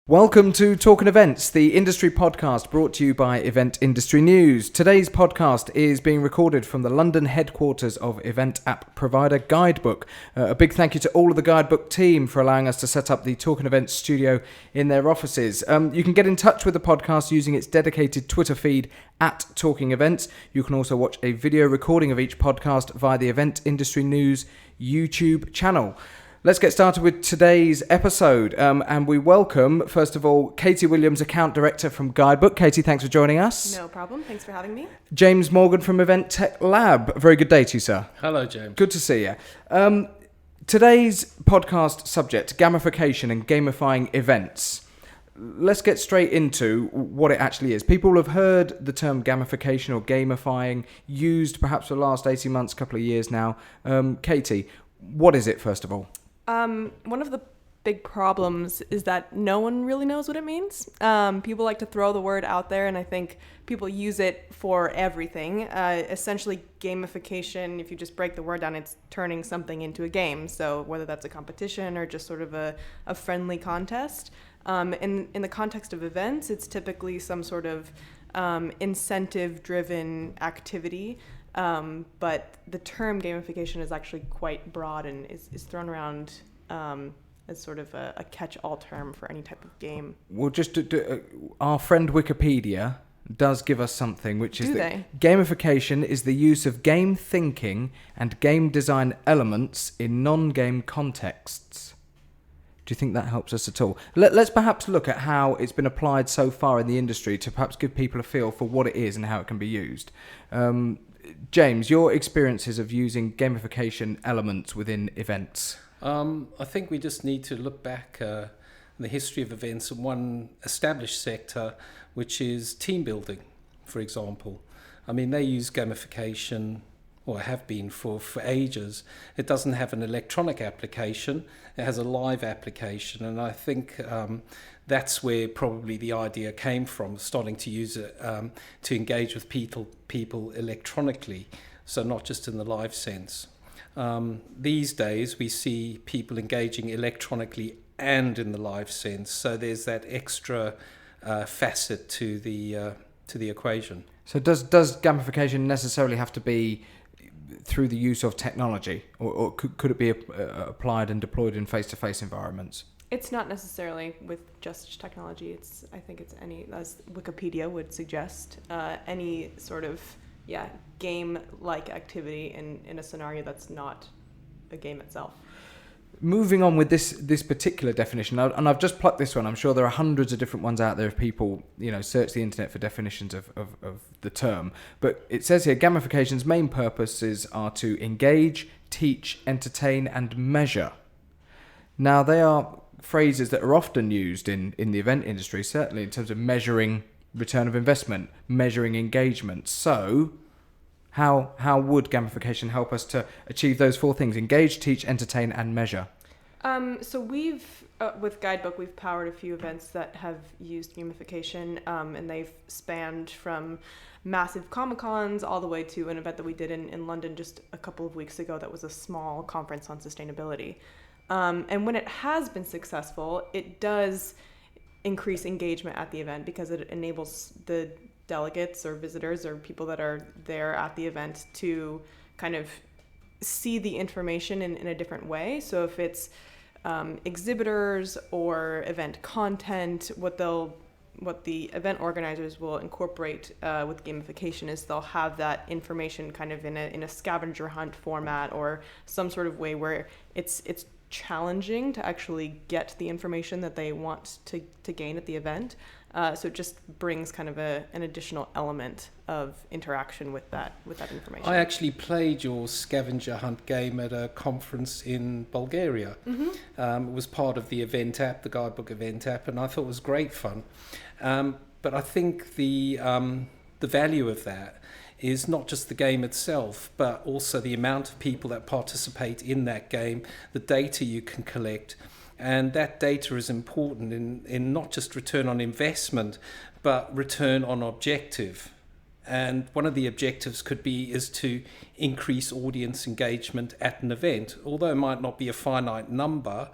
Welcome to Talking Events, the industry podcast brought to you by Event Industry News. Today's podcast is being recorded from the London headquarters of event app provider Guidebook. A big thank you to all of the Guidebook team for allowing us to set up the Talking Events studio in their offices. You can get in touch with the podcast using its dedicated Twitter feed at Talking Events. You can also watch a video recording of each podcast via the Event Industry News YouTube channel. Let's get started with today's episode, and we welcome, first of all, Katie Williams, Account Director from Guidebook. Katie, thanks for joining us. No problem. Thanks for having me. James Morgan from Event Tech Lab. Very good day to you, sir. Hello, James. Good to see you. Today's podcast subject, gamification and gamifying events. Let's get straight into what it actually is. People have heard the term gamification or gamifying used perhaps for the last 18 months, couple of years now. Katie, what is it, first of all? One of the big problems is that no one really knows what it means. People like to throw the word out there, and I think people use it for everything. Essentially, gamification, if you just break the word down, it's turning something into a game. So whether that's a competition or just sort of a friendly contest. In the context of events, it's typically some sort of incentive-driven activity. But the term gamification is actually quite broad and is thrown around as sort of a catch-all term for any type of game. Well, just our friend Wikipedia does give us something, which is that gamification is the use of game thinking and game design elements in non-game contexts. Do you think that helps us at all? Let's perhaps look at how it's been applied so far in the industry to perhaps give people a feel for what it is and how it can be used. James, your experiences of using gamification elements within events? I think we just need to look back in the history of events in one established sector, which is team building, for example. I mean, they use gamification, or have been for ages. It doesn't have an electronic application. It has a live application. And I think that's where probably the idea came from, starting to use it to engage with people electronically, so not just in the live sense. These days, we see people engaging electronically and in the live sense. So there's that extra facet to the equation. So does gamification necessarily have to be through the use of technology, or could it be applied and deployed in face-to-face environments? It's not necessarily with just technology. I think it's any, as Wikipedia would suggest, any sort of game-like activity in a scenario that's not a game itself. Moving on with this particular definition, and I've just plucked this one. I'm sure there are hundreds of different ones out there if people, search the internet for definitions of the term. But it says here, gamification's main purposes are to engage, teach, entertain, and measure. Now, they are phrases that are often used in the event industry, certainly in terms of measuring return of investment, measuring engagement. So how would gamification help us to achieve those four things: engage, teach, entertain, and measure? So we've, with Guidebook, we've powered a few events that have used gamification, and they've spanned from massive Comic-Cons all the way to an event that we did in London just a couple of weeks ago that was a small conference on sustainability. And when it has been successful, it does increase engagement at the event because it enables the delegates or visitors or people that are there at the event to kind of see the information in a different way. So if it's exhibitors or event content, what the event organizers will incorporate with gamification is they'll have that information kind of in a scavenger hunt format or some sort of way where it's challenging to actually get the information that they want to gain at the event. So it just brings kind of an additional element of interaction with that information. I actually played your scavenger hunt game at a conference in Bulgaria. Mm-hmm. It was part of the event app, the Guidebook event app, and I thought it was great fun. But I think the value of that is not just the game itself, but also the amount of people that participate in that game, the data you can collect. And that data is important in not just return on investment, but return on objective. And one of the objectives is to increase audience engagement at an event. Although it might not be a finite number,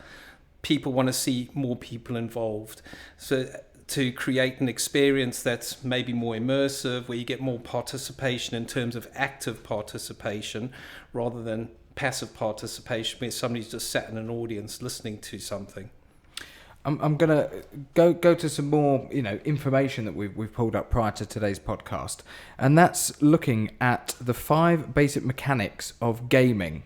people want to see more people involved. So to create an experience that's maybe more immersive, where you get more participation in terms of active participation rather than passive participation, where somebody's just sat in an audience listening to something. I'm going to go to some more, information that we've pulled up prior to today's podcast, and that's looking at the 5 basic mechanics of gaming,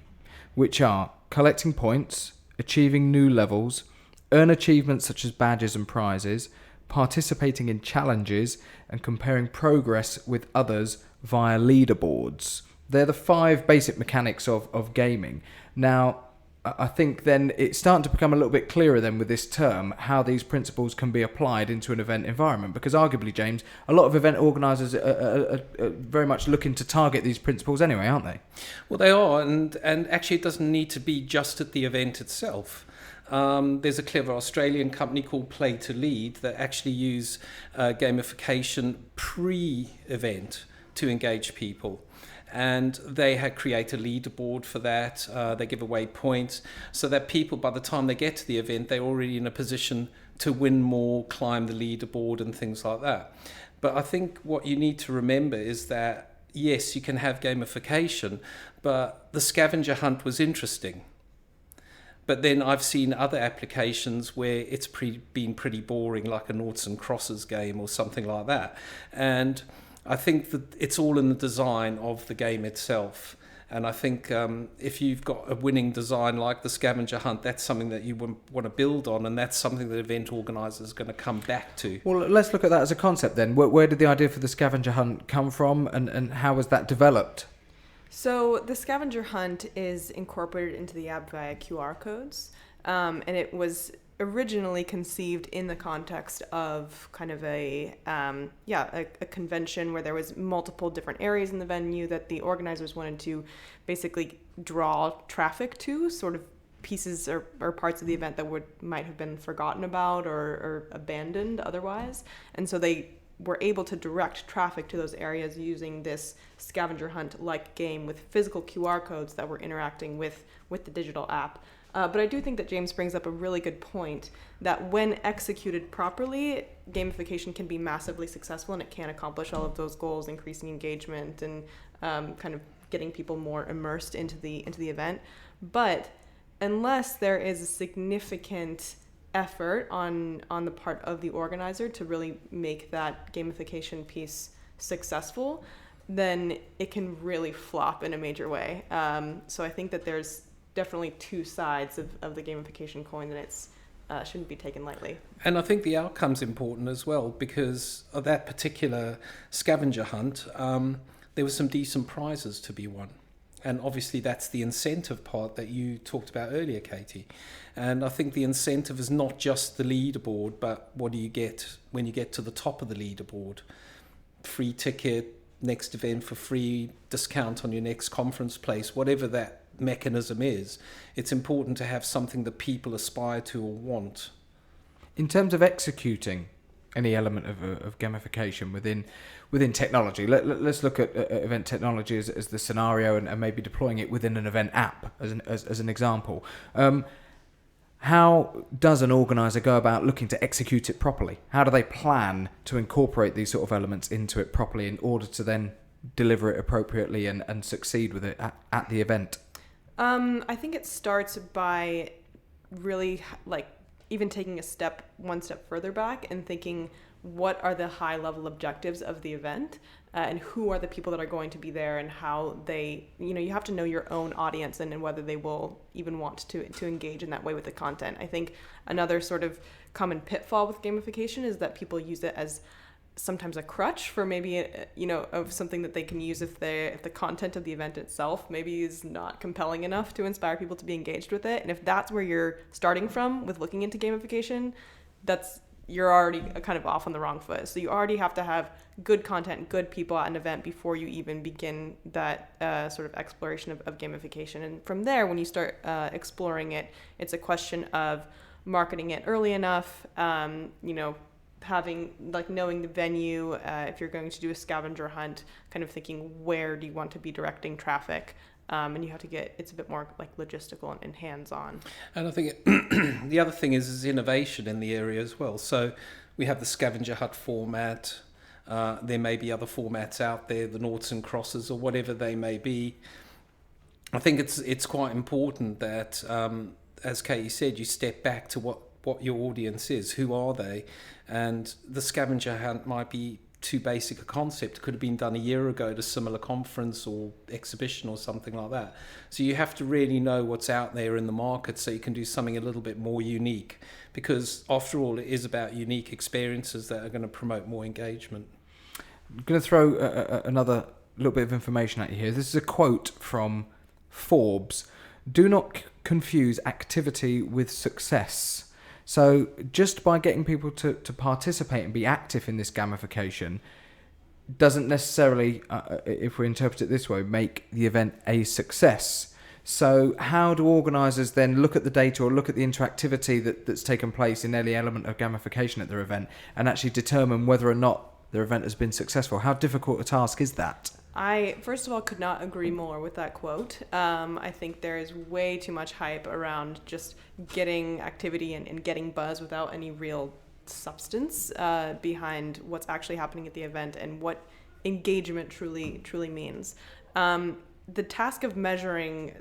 which are collecting points, achieving new levels, earn achievements such as badges and prizes, participating in challenges, and comparing progress with others via leaderboards. They're the 5 basic mechanics of gaming. Now, I think then it's starting to become a little bit clearer then with this term how these principles can be applied into an event environment, because arguably, James, a lot of event organisers are very much looking to target these principles anyway, aren't they? Well, they are, and actually it doesn't need to be just at the event itself. There's a clever Australian company called PlaytoLead that actually use gamification pre-event to engage people. And they had created a leaderboard for that. They give away points so that people, by the time they get to the event, they're already in a position to win more, climb the leaderboard and things like that. But I think what you need to remember is that, yes, you can have gamification, but the scavenger hunt was interesting. But then I've seen other applications where it's been pretty boring, like a noughts and crosses game or something like that. And I think that it's all in the design of the game itself. And I think if you've got a winning design like the scavenger hunt, that's something that you want to build on, and that's something that event organisers are going to come back to. Well, let's look at that as a concept then. Where did the idea for the scavenger hunt come from, and how was that developed? So the scavenger hunt is incorporated into the app via QR codes, and it was originally conceived in the context of kind of a convention where there was multiple different areas in the venue that the organizers wanted to basically draw traffic to, sort of pieces or parts of the event that might have been forgotten about or abandoned otherwise. And so they were able to direct traffic to those areas using this scavenger hunt like game with physical QR codes that were interacting with the digital app. But I do think that James brings up a really good point that when executed properly, gamification can be massively successful, and it can accomplish all of those goals, increasing engagement and kind of getting people more immersed into the event. But unless there is a significant effort on the part of the organizer to really make that gamification piece successful, then it can really flop in a major way. So I think that there's definitely 2 sides of the gamification coin, and it's shouldn't be taken lightly. And I think the outcome's important as well, because of that particular scavenger hunt, there were some decent prizes to be won. And obviously that's the incentive part that you talked about earlier, Katie. And I think the incentive is not just the leaderboard, but what do you get when you get to the top of the leaderboard? Free ticket, next event for free, discount on your next conference place, whatever that mechanism is. It's important to have something that people aspire to or want. In terms of executing any element of gamification within technology, let's look at event technology as the scenario, and maybe deploying it within an event app as an example. How does an organizer go about looking to execute it properly? How do they plan to incorporate these sort of elements into it properly in order to then deliver it appropriately and succeed with it at the event? I think it starts by really even taking one step further back and thinking, what are the high level objectives of the event, and who are the people that are going to be there, and how they, you have to know your own audience and whether they will even want to engage in that way with the content. I think another sort of common pitfall with gamification is that people use it as sometimes a crutch for maybe of something that they can use if the content of the event itself maybe is not compelling enough to inspire people to be engaged with it. And if that's where you're starting from with looking into gamification, you're already kind of off on the wrong foot. So you already have to have good content, good people at an event before you even begin that sort of exploration of gamification. And from there, when you start exploring it, it's a question of marketing it early enough, having, like, knowing the venue, if you're going to do a scavenger hunt, kind of thinking where do you want to be directing traffic, and you have to it's a bit more like logistical and hands-on. And I think the other thing is innovation in the area as well. So we have the scavenger hunt format. There may be other formats out there, the noughts and crosses or whatever they may be. I think it's quite important that, as Katie said, you step back to what your audience is. Who are they? And the scavenger hunt might be too basic a concept. It could have been done a year ago at a similar conference or exhibition or something like that. So you have to really know what's out there in the market so you can do something a little bit more unique, because after all, it is about unique experiences that are going to promote more engagement. I'm going to throw another little bit of information at you here. This is a quote from Forbes. Do not confuse activity with success. So just by getting people to participate and be active in this gamification doesn't necessarily, if we interpret it this way, make the event a success. So how do organisers then look at the data or look at the interactivity that's taken place in any element of gamification at their event and actually determine whether or not their event has been successful? How difficult a task is that? I, first of all, could not agree more with that quote. I think there is way too much hype around just getting activity and getting buzz without any real substance behind what's actually happening at the event and what engagement truly means. The task of measuring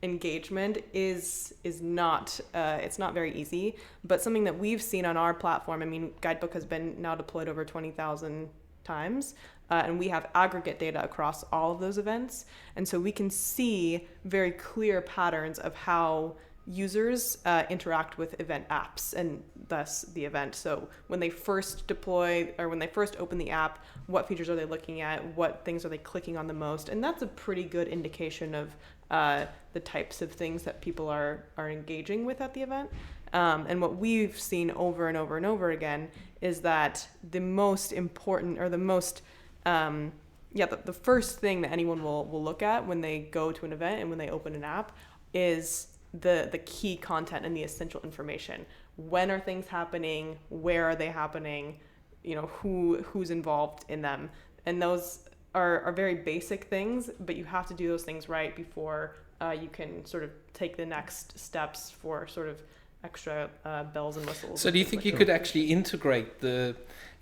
engagement is not it's not very easy, but something that we've seen on our platform. I mean, Guidebook has been now deployed over 20,000 times. And we have aggregate data across all of those events. And so we can see very clear patterns of how users interact with event apps and thus the event. So when they first deploy or when they first open the app, what features are they looking at? What things are they clicking on the most? And that's a pretty good indication of the types of things that people are engaging with at the event. And what we've seen over and over and over again is that the most important or the most the first thing that anyone will look at when they go to an event and when they open an app is the key content and the essential information. When are things happening? Where are they happening? Who's involved in them? And those are very basic things, but you have to do those things right before you can sort of take the next steps for sort of extra bells and whistles. So do you think you could actually integrate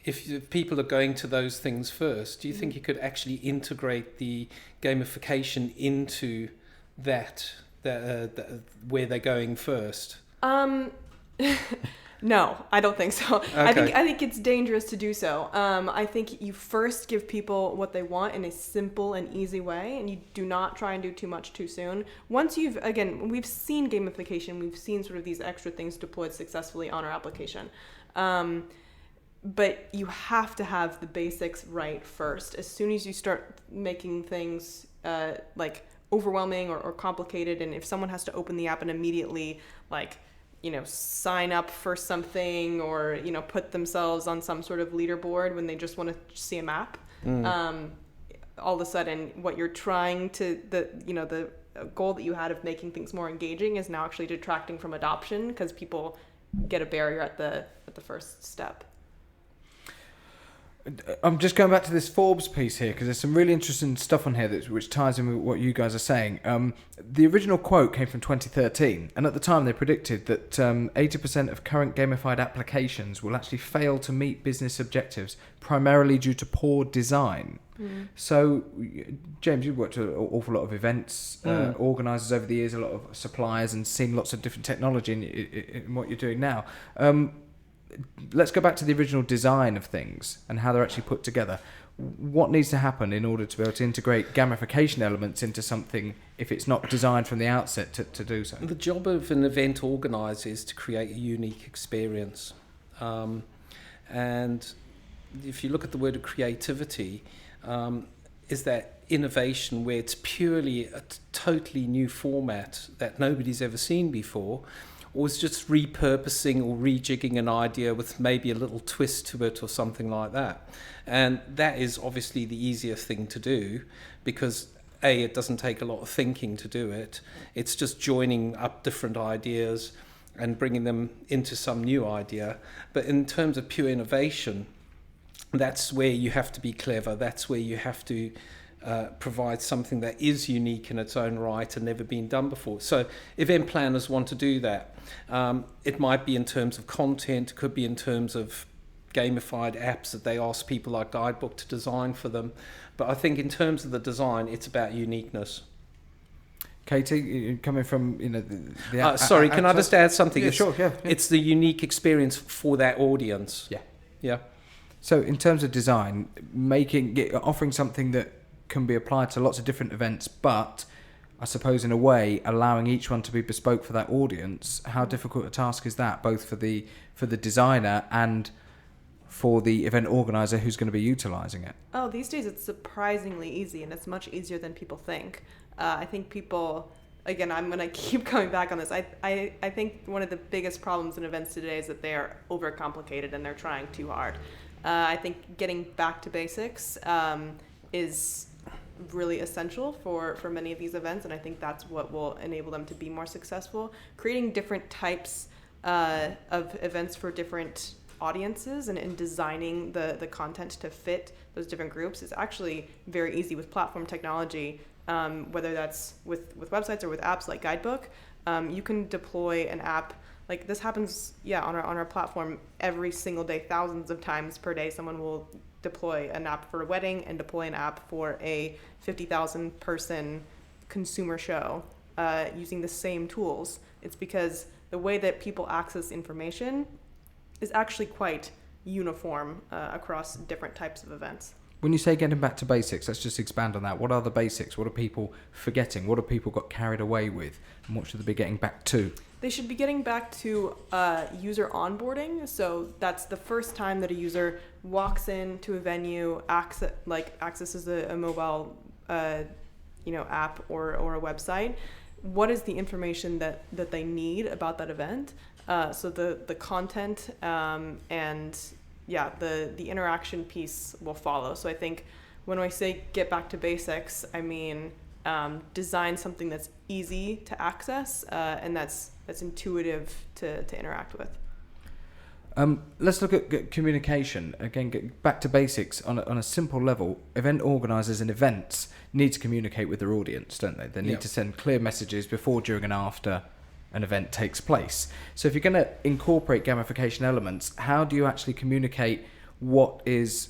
if people are going to those things first, do you think you could actually integrate the gamification into that where they're going first? No, I don't think so. Okay. I think it's dangerous to do so. I think you first give people what they want in a simple and easy way, and you do not try and do too much too soon. Once we've seen gamification, we've seen sort of these extra things deployed successfully on our application. But you have to have the basics right first. As soon as you start making things like overwhelming or complicated, and if someone has to open the app and immediately sign up for something or put themselves on some sort of leaderboard when they just want to see a map, all of a sudden what you're trying to the goal that you had of making things more engaging is now actually detracting from adoption because people get a barrier at the first step. I'm just going back to this Forbes piece here because there's some really interesting stuff on here which ties in with what you guys are saying. The original quote came from 2013, and at the time they predicted that 80% of current gamified applications will actually fail to meet business objectives, primarily due to poor design. So, James, you've worked at an awful lot of events, organisers over the years, a lot of suppliers, and seen lots of different technology in what you're doing now. Let's go back to the original design of things and how they're actually put together. What needs to happen in order to be able to integrate gamification elements into something if it's not designed from the outset to do so? The job of an event organiser is to create a unique experience. And if you look at the word of creativity, is that innovation where it's purely a totally new format that nobody's ever seen before, or it's just repurposing or rejigging an idea with maybe a little twist to it or something like that. And that is obviously the easier thing to do because it doesn't take a lot of thinking to do it. It's just joining up different ideas. and bringing them into some new idea. But in terms of pure innovation, that's where you have to be clever. That's where you have to provide something that is unique in its own right and never been done before. So event planners want to do that. It might be in terms of content, it could be in terms of gamified apps that they ask people like Guidebook to design for them. But I think in terms of the design, it's about uniqueness. Katie, coming from sorry, can I just add something? Yeah, sure. Yeah. It's the unique experience for that audience. Yeah. So in terms of design, offering something that can be applied to lots of different events, but I suppose in a way allowing each one to be bespoke for that audience. How difficult a task is that, both for the designer and for the event organizer who's going to be utilizing it? Oh, these days it's surprisingly easy, and it's much easier than people think. I think people, again, I'm going to keep coming back on this. I think one of the biggest problems in events today is that they are overcomplicated and they're trying too hard. I think getting back to basics is really essential for many of these events, and I think that's what will enable them to be more successful. Creating different types of events for different audiences and designing the content to fit those different groups is actually very easy with platform technology, whether that's with websites or with apps like Guidebook. You can deploy an app. Like this happens, on our platform every single day, thousands of times per day. Someone will deploy an app for a wedding and deploy an app for a 50,000 person consumer show using the same tools. It's because the way that people access information is actually quite uniform across different types of events. When you say getting back to basics, let's just expand on that. What are the basics? What are people forgetting? What have people got carried away with? And what should they be getting back to? They should be getting back to user onboarding. So that's the first time that a user walks into a venue, accesses a mobile app or a website. What is the information that they need about that event? So the content and the interaction piece will follow. So I think when I say get back to basics, I mean design something that's easy to access and that's intuitive to interact with. Let's look at communication. Again, get back to basics on a simple level. Event organisers and events need to communicate with their audience, don't they? They need to send clear messages before, during and after an event takes place. So if you're going to incorporate gamification elements, how do you actually communicate what is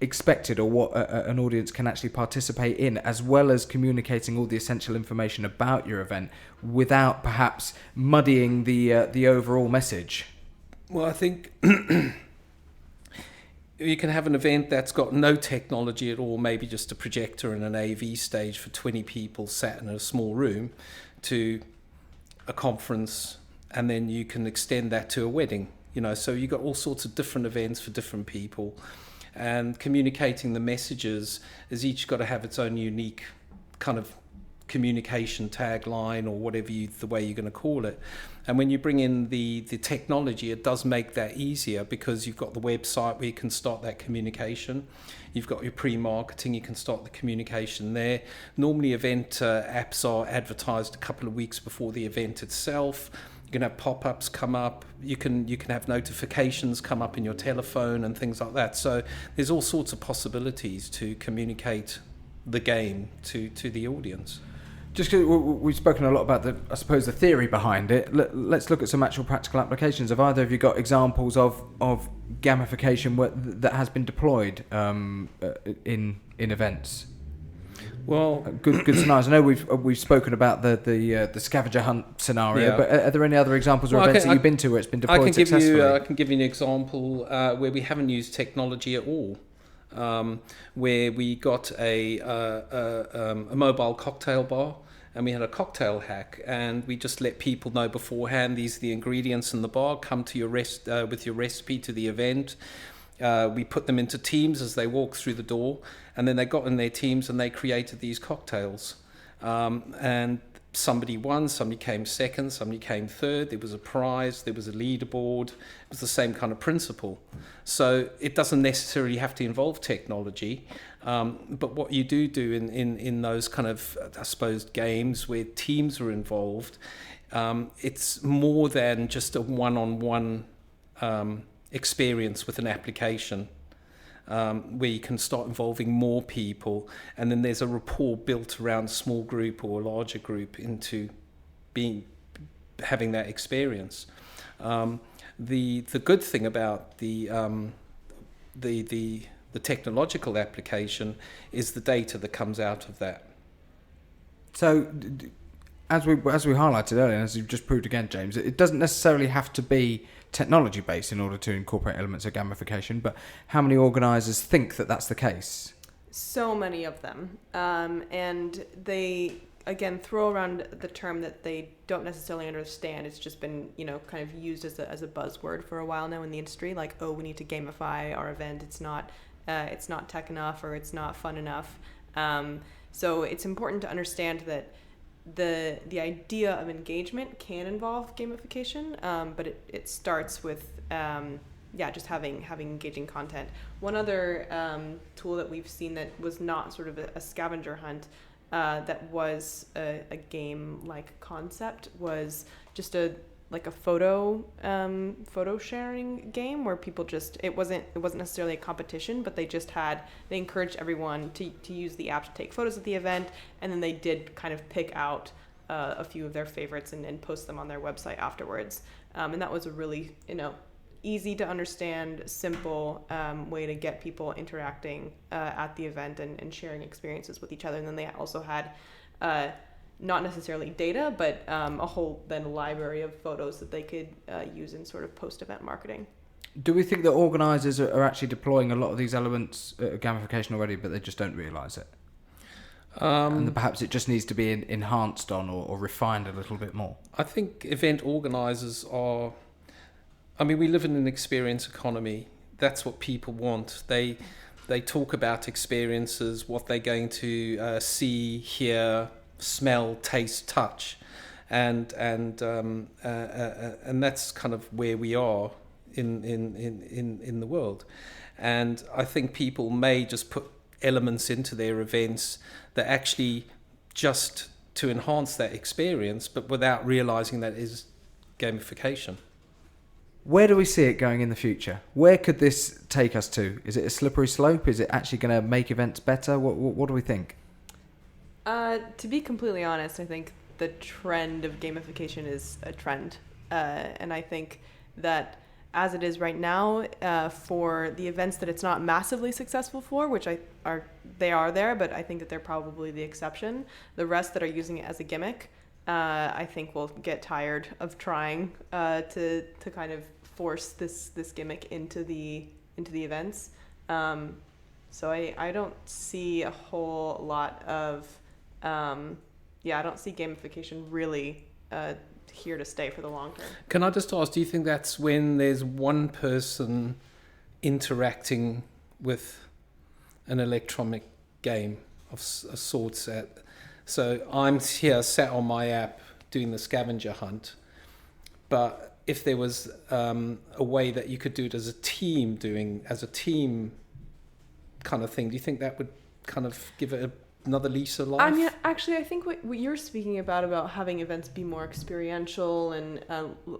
expected or what an audience can actually participate in, as well as communicating all the essential information about your event without perhaps muddying the overall message? Well, I think you can have an event that's got no technology at all, maybe just a projector and an AV stage for 20 people sat in a small room, to a conference, and then you can extend that to a wedding. So you've got all sorts of different events for different people, and communicating the messages has each got to have its own unique kind of communication tagline, or whatever the way you're going to call it. And when you bring in the technology, it does make that easier, because you've got the website where you can start that communication. You've got your pre-marketing, you can start the communication there. Normally event apps are advertised a couple of weeks before the event itself. You can have pop-ups come up. You can have notifications come up in your telephone and things like that. So there's all sorts of possibilities to communicate the game to the audience. Just because we've spoken a lot about the theory behind it, let's look at some actual practical applications. Have either of you got examples of gamification that has been deployed in events? Well, good scenarios. I know we've spoken about the scavenger hunt scenario, but are there any other examples or events that you've been to where it's been deployed successfully? I can give you an example where we haven't used technology at all. Where we got a mobile cocktail bar, and we had a cocktail hack, and we just let people know beforehand, these are the ingredients in the bar, come to your with your recipe to the event. We put them into teams as they walk through the door, and then they got in their teams and they created these cocktails. And somebody won, somebody came second, somebody came third, there was a prize, there was a leaderboard. It was the same kind of principle. So it doesn't necessarily have to involve technology, but what you do in those kind of, I suppose, games where teams are involved, it's more than just a one-on-one experience with an application, where you can start involving more people, and then there's a rapport built around a small group or a larger group into having that experience. The good thing about the technological application is the data that comes out of that. So, as we highlighted earlier, and as you've just proved again, James, it doesn't necessarily have to be technology based in order to incorporate elements of gamification. But how many organisers think that that's the case? So many of them, and they again throw around the term that they don't necessarily understand. It's just been kind of used as a buzzword for a while now in the industry. Like, oh, we need to gamify our event. It's not tech enough, or it's not fun enough. So it's important to understand that the idea of engagement can involve gamification, but it starts with just having engaging content. One other tool that we've seen that was not sort of a scavenger hunt, that was a game-like concept, was just a photo sharing game where people it wasn't necessarily a competition, but they encouraged everyone to use the app to take photos at the event, and then they did kind of pick out a few of their favorites and post them on their website afterwards. And that was a really easy to understand, simple way to get people interacting at the event and sharing experiences with each other. And then they also had not necessarily data, but a whole then library of photos that they could use in sort of post-event marketing. Do we think that organisers are actually deploying a lot of these elements of gamification already, but they just don't realise it? And perhaps it just needs to be enhanced on or refined a little bit more? I think event organisers we live in an experience economy. That's what people want. They talk about experiences, what they're going to see, hear, smell, taste, touch, and that's kind of where we are in the world. And I think people may just put elements into their events that actually just to enhance that experience, but without realizing that is gamification. Where do we see it going in the future? Where could this take us to? Is it a slippery slope? Is it actually going to make events better? What do we think? To be completely honest, I think the trend of gamification is a trend. And I think that as it is right now, for the events that it's not massively successful for, which they are there, but I think that they're probably the exception. The rest that are using it as a gimmick, I think will get tired of trying to kind of force this gimmick into the events. So I don't see a whole lot of I don't see gamification really here to stay for the long term. Can I just ask, do you think that's when there's one person interacting with an electronic game of sorts? So I'm here sat on my app doing the scavenger hunt, but if there was a way that you could do it as a team kind of thing, do you think that would kind of give it another lease of life? I mean, actually, I think what you're speaking about having events be more experiential and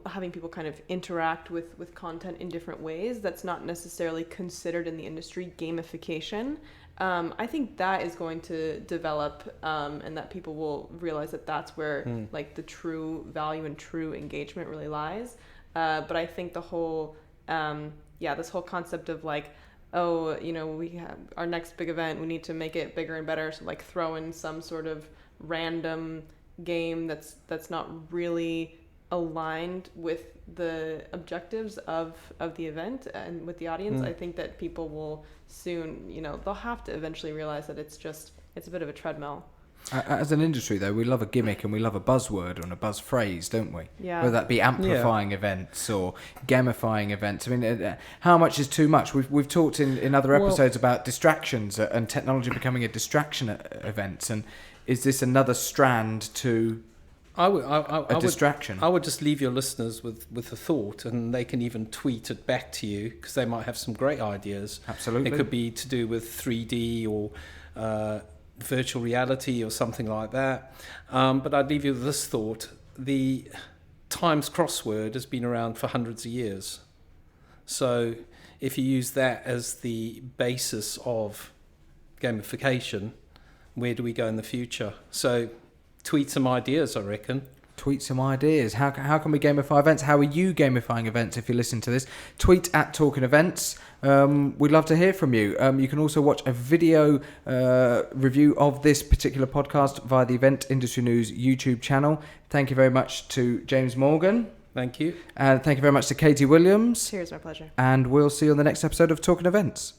having people kind of interact with content in different ways, that's not necessarily considered in the industry gamification. I think that is going to develop, and that people will realize that that's where like the true value and true engagement really lies. But I think the whole, this whole concept of like, oh, we have our next big event, we need to make it bigger and better. So like throw in some sort of random game that's not really aligned with the objectives of the event and with the audience. I think that people will soon, they'll have to eventually realize that it's a bit of a treadmill. As an industry, though, we love a gimmick and we love a buzzword and a buzz phrase, don't we? Yeah. Whether that be amplifying events or gamifying events. I mean, how much is too much? We've talked in other episodes about distractions and technology becoming a distraction at events. And is this another strand to a distraction? I would just leave your listeners with a thought, and they can even tweet it back to you because they might have some great ideas. Absolutely. It could be to do with 3D or virtual reality or something like that. But I'd leave you with this thought. the Times crossword has been around for hundreds of years. So if you use that as the basis of gamification, where do we go in the future? So tweet some ideas, I reckon. Tweet some ideas. How can we gamify events? How are you gamifying events if you listen to this? Tweet at Talking Events. We'd love to hear from you. You can also watch a video review of this particular podcast via the Event Industry News YouTube channel. Thank you very much to James Morgan. Thank you. And thank you very much to Katie Williams. Cheers, my pleasure. And we'll see you on the next episode of Talking Events.